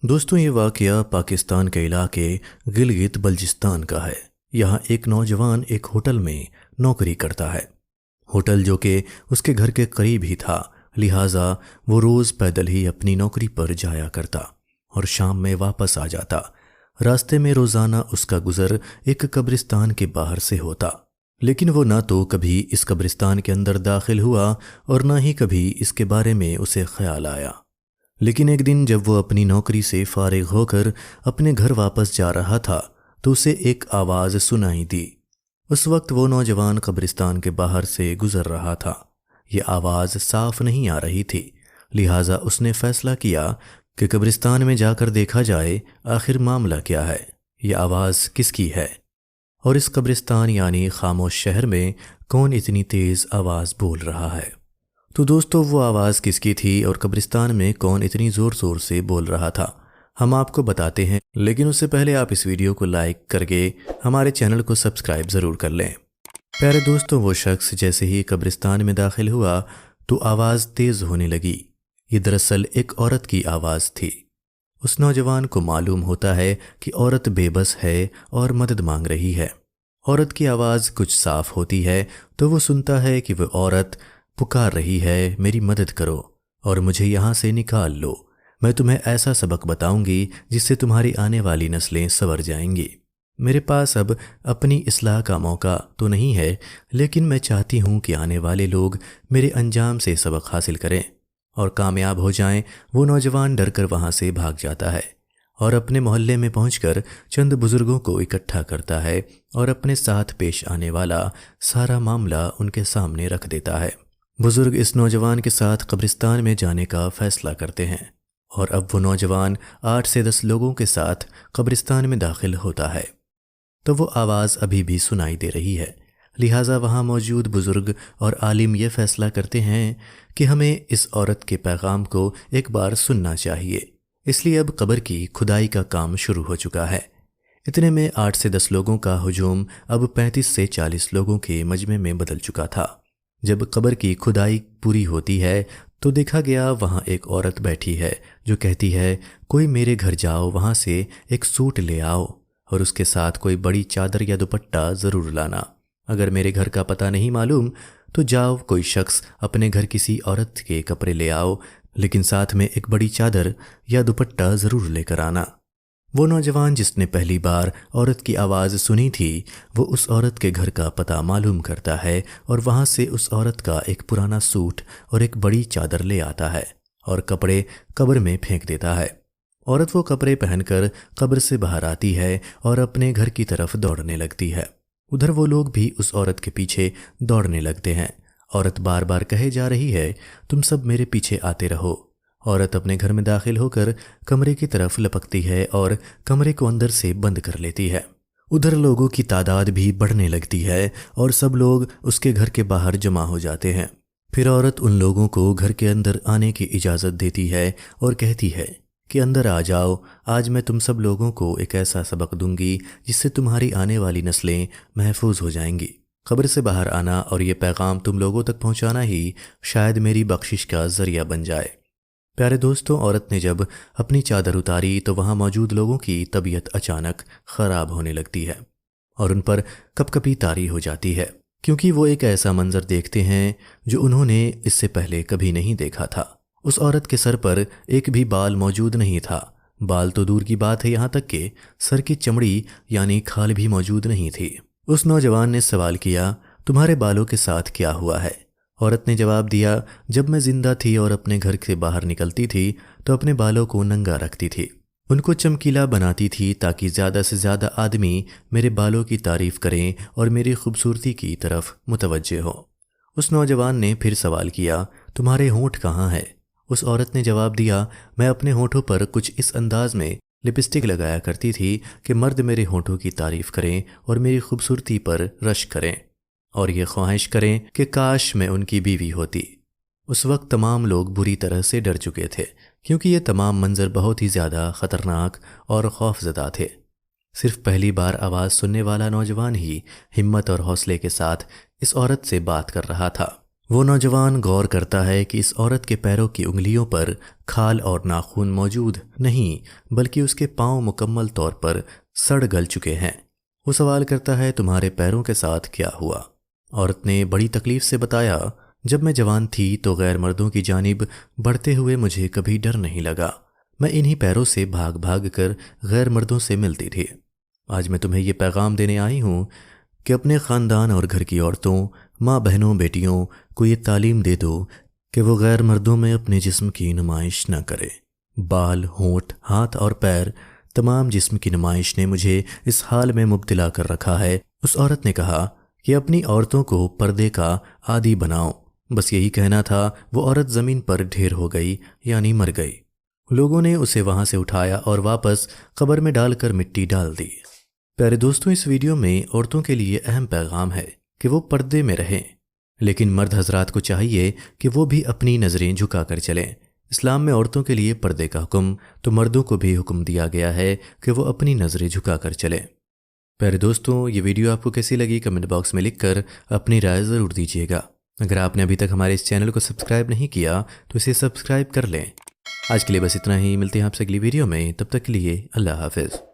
دوستوں یہ واقعہ پاکستان کے علاقے گلگت بلجستان کا ہے۔ یہاں ایک نوجوان ایک ہوٹل میں نوکری کرتا ہے۔ ہوٹل جو کہ اس کے گھر کے قریب ہی تھا، لہٰذا وہ روز پیدل ہی اپنی نوکری پر جایا کرتا اور شام میں واپس آ جاتا۔ راستے میں روزانہ اس کا گزر ایک قبرستان کے باہر سے ہوتا، لیکن وہ نہ تو کبھی اس قبرستان کے اندر داخل ہوا اور نہ ہی کبھی اس کے بارے میں اسے خیال آیا۔ لیکن ایک دن جب وہ اپنی نوکری سے فارغ ہو کر اپنے گھر واپس جا رہا تھا تو اسے ایک آواز سنائی دی۔ اس وقت وہ نوجوان قبرستان کے باہر سے گزر رہا تھا۔ یہ آواز صاف نہیں آ رہی تھی، لہٰذا اس نے فیصلہ کیا کہ قبرستان میں جا کر دیکھا جائے آخر معاملہ کیا ہے، یہ آواز کس کی ہے، اور اس قبرستان یعنی خاموش شہر میں کون اتنی تیز آواز بول رہا ہے۔ تو دوستو وہ آواز کس کی تھی اور قبرستان میں کون اتنی زور زور سے بول رہا تھا، ہم آپ کو بتاتے ہیں، لیکن اس سے پہلے آپ اس ویڈیو کو لائک کر کے ہمارے چینل کو سبسکرائب ضرور کر لیں۔ پیارے دوستو، وہ شخص جیسے ہی قبرستان میں داخل ہوا تو آواز تیز ہونے لگی۔ یہ دراصل ایک عورت کی آواز تھی۔ اس نوجوان کو معلوم ہوتا ہے کہ عورت بے بس ہے اور مدد مانگ رہی ہے۔ عورت کی آواز کچھ صاف ہوتی ہے تو وہ سنتا ہے کہ وہ عورت پکار رہی ہے، میری مدد کرو اور مجھے یہاں سے نکال لو، میں تمہیں ایسا سبق بتاؤں گی جس سے تمہاری آنے والی نسلیں سنور جائیں گی۔ میرے پاس اب اپنی اصلاح کا موقع تو نہیں ہے، لیکن میں چاہتی ہوں کہ آنے والے لوگ میرے انجام سے سبق حاصل کریں اور کامیاب ہو جائیں۔ وہ نوجوان ڈر کر وہاں سے بھاگ جاتا ہے اور اپنے محلے میں پہنچ کر چند بزرگوں کو اکٹھا کرتا ہے اور اپنے ساتھ پیش آنے والا سارا معاملہ ان کے سامنے رکھ دیتا ہے۔ بزرگ اس نوجوان کے ساتھ قبرستان میں جانے کا فیصلہ کرتے ہیں اور اب وہ نوجوان 8 سے 10 لوگوں کے ساتھ قبرستان میں داخل ہوتا ہے تو وہ آواز ابھی بھی سنائی دے رہی ہے، لہٰذا وہاں موجود بزرگ اور عالم یہ فیصلہ کرتے ہیں کہ ہمیں اس عورت کے پیغام کو ایک بار سننا چاہیے، اس لیے اب قبر کی کھدائی کا کام شروع ہو چکا ہے۔ اتنے میں 8 سے 10 لوگوں کا ہجوم اب 35 سے 40 لوگوں کے مجمع میں بدل چکا تھا۔ جب قبر کی کھدائی پوری ہوتی ہے تو دیکھا گیا وہاں ایک عورت بیٹھی ہے جو کہتی ہے، کوئی میرے گھر جاؤ، وہاں سے ایک سوٹ لے آؤ اور اس کے ساتھ کوئی بڑی چادر یا دوپٹہ ضرور لانا۔ اگر میرے گھر کا پتہ نہیں معلوم تو جاؤ، کوئی شخص اپنے گھر کسی عورت کے کپڑے لے آؤ، لیکن ساتھ میں ایک بڑی چادر یا دوپٹہ ضرور لے کر آنا۔ وہ نوجوان جس نے پہلی بار عورت کی آواز سنی تھی، وہ اس عورت کے گھر کا پتہ معلوم کرتا ہے اور وہاں سے اس عورت کا ایک پرانا سوٹ اور ایک بڑی چادر لے آتا ہے اور کپڑے قبر میں پھینک دیتا ہے۔ عورت وہ کپڑے پہن کر قبر سے باہر آتی ہے اور اپنے گھر کی طرف دوڑنے لگتی ہے۔ ادھر وہ لوگ بھی اس عورت کے پیچھے دوڑنے لگتے ہیں۔ عورت بار بار کہے جا رہی ہے، تم سب میرے پیچھے آتے رہو۔ عورت اپنے گھر میں داخل ہو کر کمرے کی طرف لپکتی ہے اور کمرے کو اندر سے بند کر لیتی ہے۔ ادھر لوگوں کی تعداد بھی بڑھنے لگتی ہے اور سب لوگ اس کے گھر کے باہر جمع ہو جاتے ہیں۔ پھر عورت ان لوگوں کو گھر کے اندر آنے کی اجازت دیتی ہے اور کہتی ہے کہ اندر آ جاؤ، آج میں تم سب لوگوں کو ایک ایسا سبق دوں گی جس سے تمہاری آنے والی نسلیں محفوظ ہو جائیں گی۔ قبر سے باہر آنا اور یہ پیغام تم لوگوں تک پہنچانا ہی شاید میری بخشش کا ذریعہ بن جائے۔ پیارے دوستوں، عورت نے جب اپنی چادر اتاری تو وہاں موجود لوگوں کی طبیعت اچانک خراب ہونے لگتی ہے اور ان پر کپ کپی طاری ہو جاتی ہے، کیونکہ وہ ایک ایسا منظر دیکھتے ہیں جو انہوں نے اس سے پہلے کبھی نہیں دیکھا تھا۔ اس عورت کے سر پر ایک بھی بال موجود نہیں تھا، بال تو دور کی بات ہے، یہاں تک کہ سر کی چمڑی یعنی کھال بھی موجود نہیں تھی۔ اس نوجوان نے سوال کیا، تمہارے بالوں کے ساتھ کیا ہوا ہے؟ عورت نے جواب دیا، جب میں زندہ تھی اور اپنے گھر سے باہر نکلتی تھی تو اپنے بالوں کو ننگا رکھتی تھی، ان کو چمکیلا بناتی تھی تاکہ زیادہ سے زیادہ آدمی میرے بالوں کی تعریف کریں اور میری خوبصورتی کی طرف متوجہ ہوں۔ اس نوجوان نے پھر سوال کیا، تمہارے ہونٹ کہاں ہے؟ اس عورت نے جواب دیا، میں اپنے ہونٹوں پر کچھ اس انداز میں لپسٹک لگایا کرتی تھی کہ مرد میرے ہونٹوں کی تعریف کریں اور میری خوبصورتی پر رشک کریں اور یہ خواہش کریں کہ کاش میں ان کی بیوی ہوتی۔ اس وقت تمام لوگ بری طرح سے ڈر چکے تھے، کیونکہ یہ تمام منظر بہت ہی زیادہ خطرناک اور خوفزدہ تھے۔ صرف پہلی بار آواز سننے والا نوجوان ہی ہمت اور حوصلے کے ساتھ اس عورت سے بات کر رہا تھا۔ وہ نوجوان غور کرتا ہے کہ اس عورت کے پیروں کی انگلیوں پر کھال اور ناخن موجود نہیں بلکہ اس کے پاؤں مکمل طور پر سڑ گل چکے ہیں۔ وہ سوال کرتا ہے تمہارے پیروں کے ساتھ کیا ہوا؟ عورت نے بڑی تکلیف سے بتایا جب میں جوان تھی تو غیر مردوں کی جانب بڑھتے ہوئے مجھے کبھی ڈر نہیں لگا، میں انہی پیروں سے بھاگ بھاگ کر غیر مردوں سے ملتی تھی۔ آج میں تمہیں یہ پیغام دینے آئی ہوں کہ اپنے خاندان اور گھر کی عورتوں، ماں بہنوں، بیٹیوں کو یہ تعلیم دے دو کہ وہ غیر مردوں میں اپنے جسم کی نمائش نہ کرے۔ بال، ہونٹ، ہاتھ اور پیر، تمام جسم کی نمائش نے مجھے اس حال میں مبتلا کر رکھا ہے۔ اس عورت نے کہا کہ اپنی عورتوں کو پردے کا عادی بناؤ۔ بس یہی کہنا تھا، وہ عورت زمین پر ڈھیر ہو گئی، یعنی مر گئی۔ لوگوں نے اسے وہاں سے اٹھایا اور واپس قبر میں ڈال کر مٹی ڈال دی۔ پیارے دوستوں، اس ویڈیو میں عورتوں کے لیے اہم پیغام ہے کہ وہ پردے میں رہیں، لیکن مرد حضرات کو چاہیے کہ وہ بھی اپنی نظریں جھکا کر چلیں۔ اسلام میں عورتوں کے لیے پردے کا حکم، تو مردوں کو بھی حکم دیا گیا ہے کہ وہ اپنی نظریں جھکا کر چلیں۔ پیارے دوستوں، یہ ویڈیو آپ کو کیسی لگی کمنٹ باکس میں لکھ کر اپنی رائے ضرور دیجیے گا۔ اگر آپ نے ابھی تک ہمارے اس چینل کو سبسکرائب نہیں کیا تو اسے سبسکرائب کر لیں۔ آج کے لیے بس اتنا ہی، ملتے ہیں آپ سے اگلی ویڈیو میں، تب تک کے لیے اللہ حافظ۔